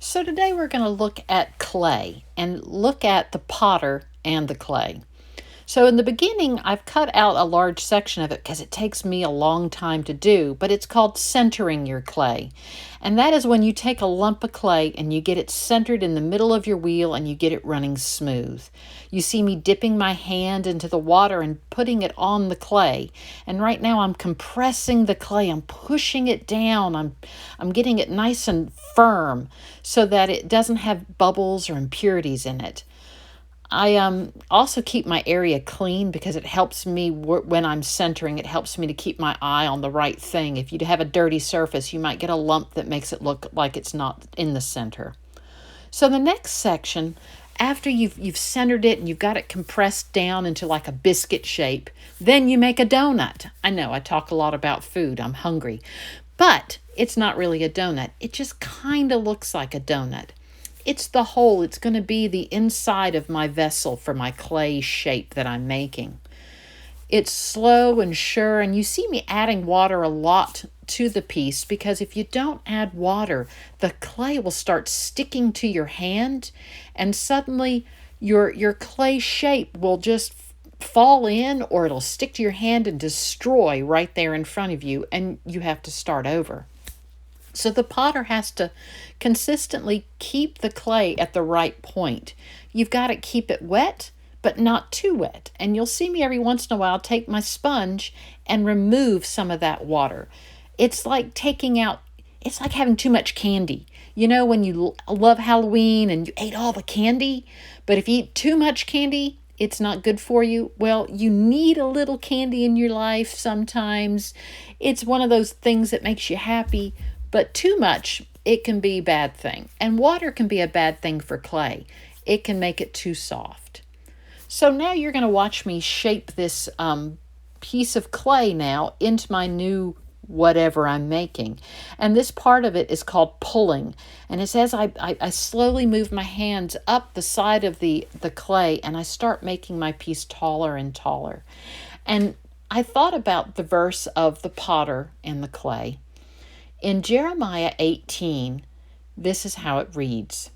So today we're going to look at clay and look at the potter and the clay. So in the beginning, I've cut out a large section of it because it takes me a long time to do, but it's called centering your clay. And that is when you take a lump of clay and you get it centered in the middle of your wheel and you get it running smooth. You see me dipping my hand into the water and putting it on the clay. And right now I'm compressing the clay. I'm pushing it down. I'm getting it nice and firm so that it doesn't have bubbles or impurities in it. I also keep my area clean because it helps me when I'm centering. It helps me to keep my eye on the right thing. If you have a dirty surface, you might get a lump that makes it look like it's not in the center. So the next section, after you've centered it and you've got it compressed down into like a biscuit shape, then you make a donut. I know I talk a lot about food. I'm hungry. But it's not really a donut. It just kind of looks like a donut. It's the hole. It's going to be the inside of my vessel for my clay shape that I'm making. It's slow and sure, and you see me adding water a lot to the piece because if you don't add water, the clay will start sticking to your hand, and suddenly your clay shape will just fall in, or it'll stick to your hand and destroy right there in front of you, and you have to start over. So the potter has to consistently keep the clay at the right point. You've got to keep it wet, but not too wet. And you'll see me every once in a while take my sponge and remove some of that water. It's like it's like having too much candy. You know, when you love Halloween and you ate all the candy, but if you eat too much candy, it's not good for you. Well, you need a little candy in your life sometimes. It's one of those things that makes you happy, but too much, it can be a bad thing. And water can be a bad thing for clay. It can make it too soft. So now you're going to watch me shape this piece of clay now into my new whatever I'm making. And this part of it is called pulling. And it's as I slowly move my hands up the side of the clay and I start making my piece taller and taller. And I thought about the verse of the potter and the clay. In Jeremiah 18, this is how it reads.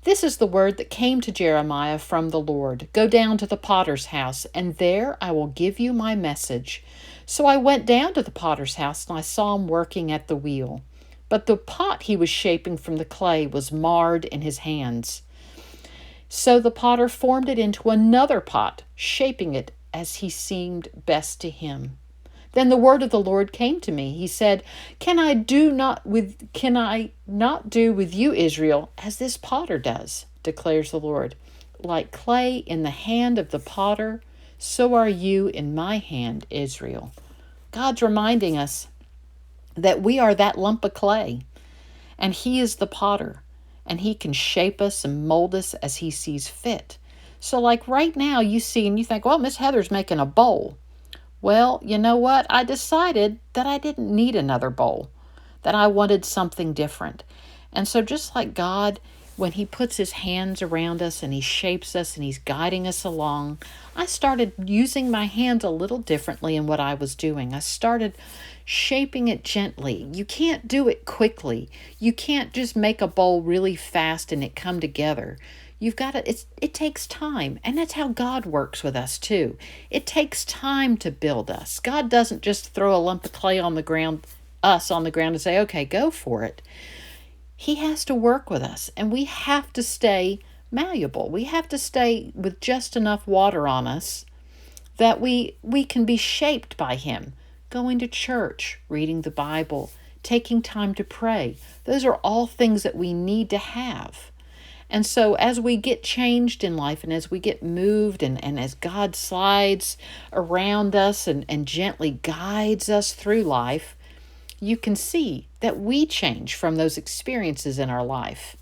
This is the word that came to Jeremiah from the Lord. Go down to the potter's house, and there I will give you my message. So I went down to the potter's house, and I saw him working at the wheel. But the pot he was shaping from the clay was marred in his hands. So the potter formed it into another pot, shaping it as he seemed best to him. Then the word of the Lord came to me. He said, Can I not do with you, Israel, as this potter does, declares the Lord. Like clay in the hand of the potter, so are you in my hand, Israel. God's reminding us that we are that lump of clay, and he is the potter, and he can shape us and mold us as he sees fit. So like right now you see and you think, well, Miss Heather's making a bowl. Well, you know what? I decided that I didn't need another bowl, that I wanted something different. And so just like God, when he puts his hands around us and he shapes us and he's guiding us along, I started using my hands a little differently in what I was doing. I started shaping it gently. You can't do it quickly. You can't just make a bowl really fast and it come together. You've got to, it takes time. And that's how God works with us too. It takes time to build us. God doesn't just throw a lump of clay on the ground, us on the ground and say, okay, go for it. He has to work with us and we have to stay malleable. We have to stay with just enough water on us that we can be shaped by him. Going to church, reading the Bible, taking time to pray. Those are all things that we need to have. And so as we get changed in life and as we get moved and as God slides around us and gently guides us through life, you can see that we change from those experiences in our life.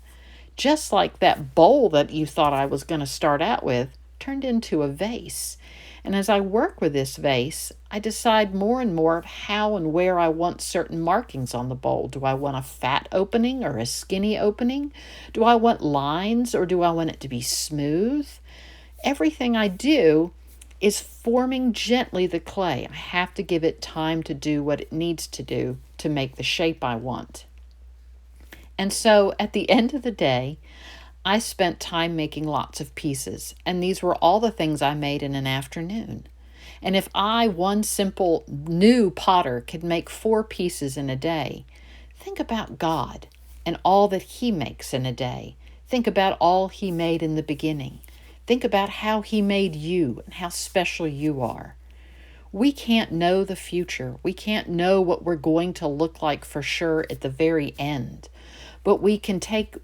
Just like that bowl that you thought I was going to start out with turned into a vase. And as I work with this vase, I decide more and more of how and where I want certain markings on the bowl. Do I want a fat opening or a skinny opening? Do I want lines or do I want it to be smooth? Everything I do is forming gently the clay. I have to give it time to do what it needs to do to make the shape I want. And so at the end of the day, I spent time making lots of pieces, and these were all the things I made in an afternoon. And if I, one simple new potter, could make 4 pieces in a day, think about God and all that He makes in a day. Think about all He made in the beginning. Think about how He made you and how special you are. We can't know the future. We can't know what we're going to look like for sure at the very end. But we can take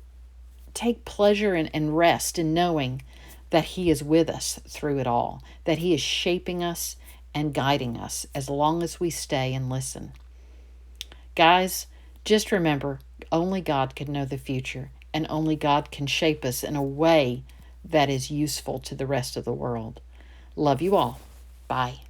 pleasure and rest in knowing that He is with us through it all, that He is shaping us and guiding us as long as we stay and listen. Guys, just remember, only God can know the future, and only God can shape us in a way that is useful to the rest of the world. Love you all. Bye.